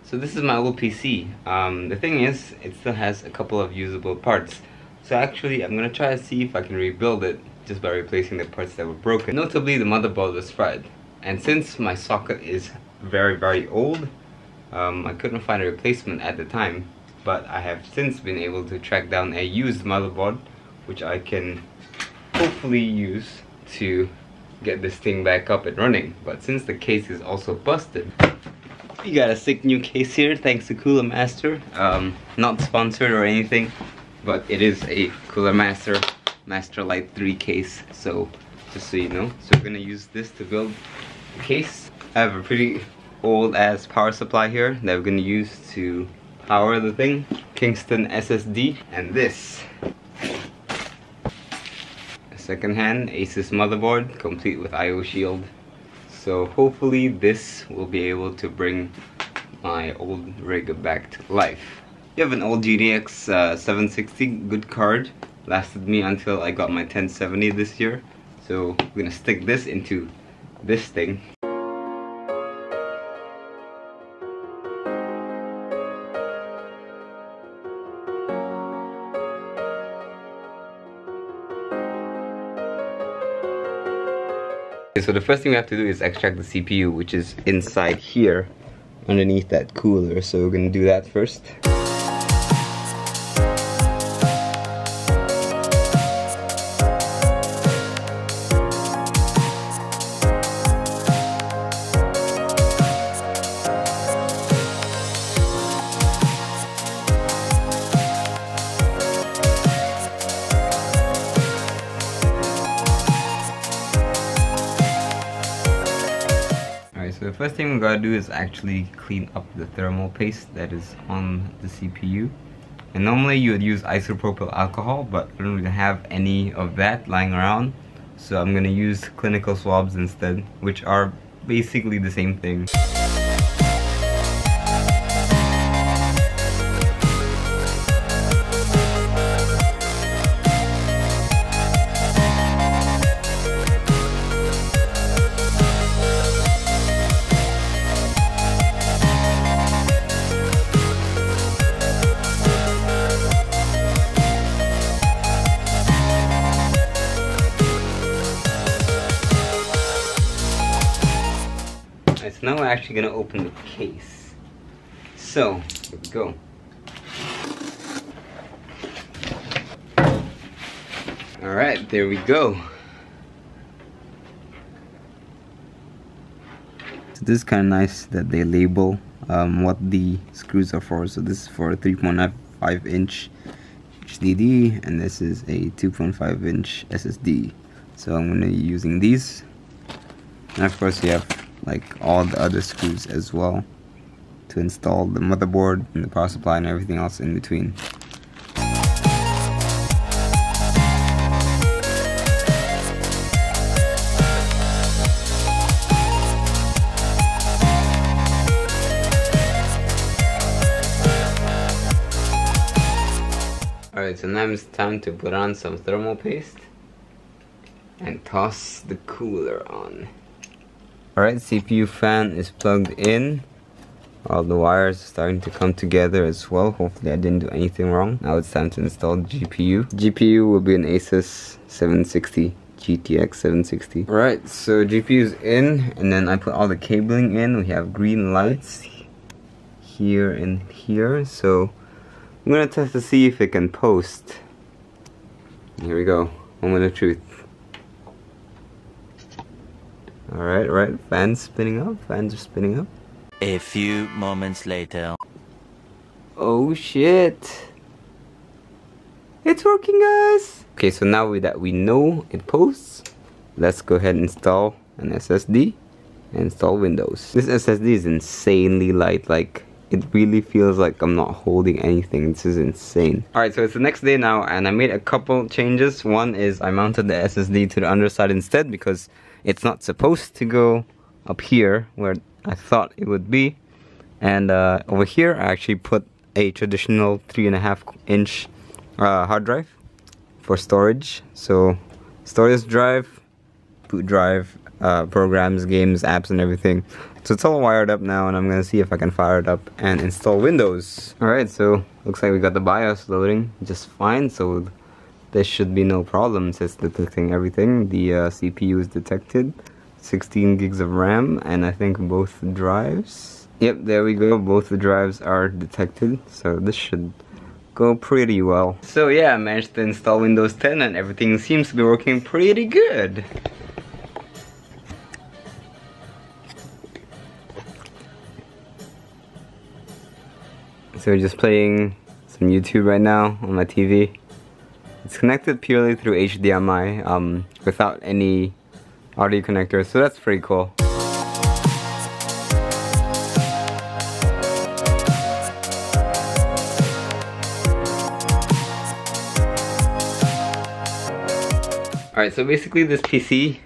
So this is my old PC. The thing is, it still has a couple of usable parts. So actually, I'm gonna try to see if I can rebuild it just by replacing the parts that were broken. Notably, the motherboard was fried. And since my socket is very old, I couldn't find a replacement at the time. But I have since been able to track down a used motherboard, which I can hopefully use to get this thing back up and running. But since the case is also busted, we got a sick new case here, thanks to Cooler Master. Not sponsored or anything, but it is a Cooler Master Lite 3 case. So just so you know, so we're gonna use this to build the case. I have a pretty old ass power supply here that we're gonna use to power the thing. Kingston SSD, and this a second-hand Asus motherboard complete with IO shield. So hopefully this will be able to bring my old rig back to life. You have an old GTX 760, good card, lasted me until I got my 1070 this year. So I'm gonna stick this into this thing. So the first thing we have to do is extract the CPU, which is inside here underneath that cooler. So we're gonna do that first. So the first thing we gotta do is actually clean up the thermal paste that is on the CPU. And normally you would use isopropyl alcohol, but I don't really have any of that lying around. So I'm gonna use clinical swabs instead, which are basically the same thing. So now we're actually gonna open the case. So here we go. Alright, there we go. So this is kind of nice that they label what the screws are for. So this is for a 3.5 inch HDD, and this is a 2.5 inch SSD. So I'm gonna be using these, and of course you have like all the other screws as well to install the motherboard and the power supply and everything else in between. Alright, so now it's time to put on some thermal paste and toss the cooler on. Alright, CPU fan is plugged in. All the wires are starting to come together as well. Hopefully I didn't do anything wrong. Now it's time to install the GPU. GPU will be an Asus 760, GTX 760. Alright, so GPU is in, and then I put all the cabling in. We have green lights here and here. So I'm gonna test to see if it can post. Here we go, moment of truth. Alright, fans spinning up, fans are spinning up. A few moments later. Oh shit! It's working, guys! Okay, so now that we know it posts, let's go ahead and install an SSD and install Windows. This SSD is insanely light, like it really feels like I'm not holding anything. This is insane. Alright, so it's the next day now, and I made a couple changes. One is I mounted the SSD to the underside instead because it's not supposed to go up here where I thought it would be. And over here I actually put a traditional 3.5 inch hard drive for storage. So storage drive, boot drive, programs, games, apps, and everything. So it's all wired up now, and I'm gonna see if I can fire it up and install Windows. Alright, so looks like we got the BIOS loading just fine, so there should be no problems. It's detecting everything. The CPU is detected, 16 gigs of RAM, and I think both drives. Yep, there we go, both the drives are detected, so this should go pretty well. So yeah, I managed to install Windows 10 and everything seems to be working pretty good. So we're just playing some YouTube right now on my TV. It's connected purely through HDMI, without any audio connectors, so that's pretty cool. Alright, so basically this PC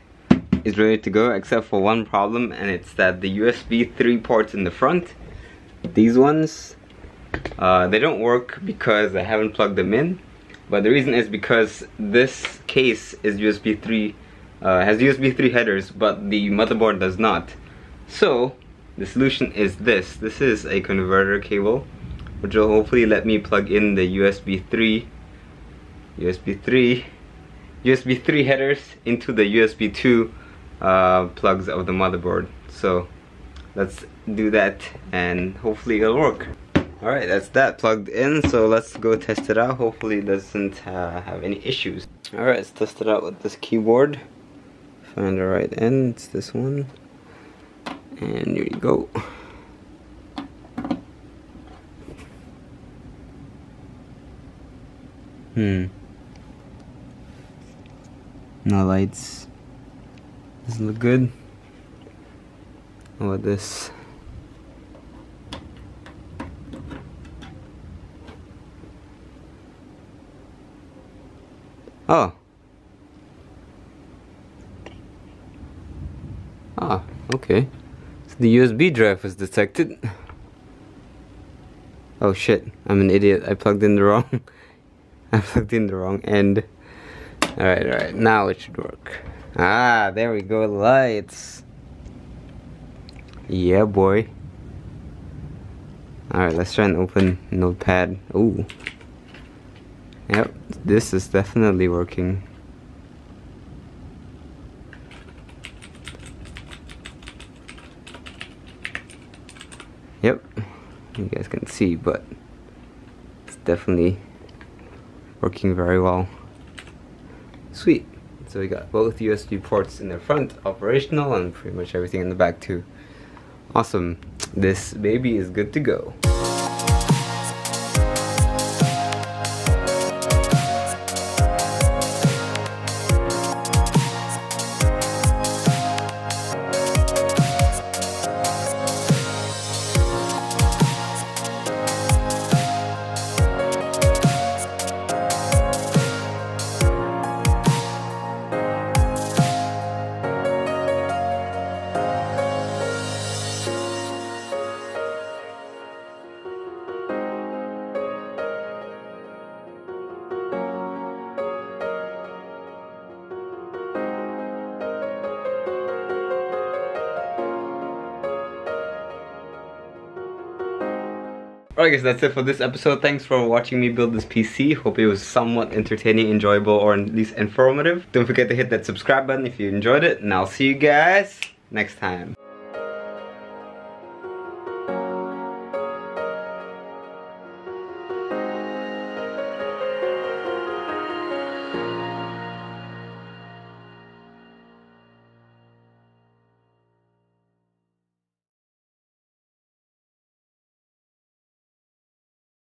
is ready to go except for one problem, and it's that the USB 3 ports in the front, these ones, they don't work because I haven't plugged them in. But the reason is because this case is USB 3, has USB 3 headers, but the motherboard does not. So the solution is this. This is a converter cable, which will hopefully let me plug in the USB 3 headers into the USB 2 plugs of the motherboard. So let's do that and hopefully it'll work. Alright, that's that plugged in, so let's go test it out. Hopefully it doesn't have any issues. Alright, let's test it out with this keyboard. Find the right end, it's this one. And here you go. No lights. Doesn't look good. How about this? Oh. Ah, okay. So the USB drive was detected. Oh shit, I'm an idiot. I plugged in the wrong end. Alright, now it should work. Ah, there we go, lights. Yeah, boy. Alright, let's try and open Notepad. Ooh. Yep, this is definitely working. Yep, you guys can see, but it's definitely working very well. Sweet. So we got both USB ports in the front operational and pretty much everything in the back too. Awesome. This baby is good to go. Alright guys, that's it for this episode. Thanks for watching me build this PC. Hope it was somewhat entertaining, enjoyable, or at least informative. Don't forget to hit that subscribe button if you enjoyed it, and I'll see you guys next time.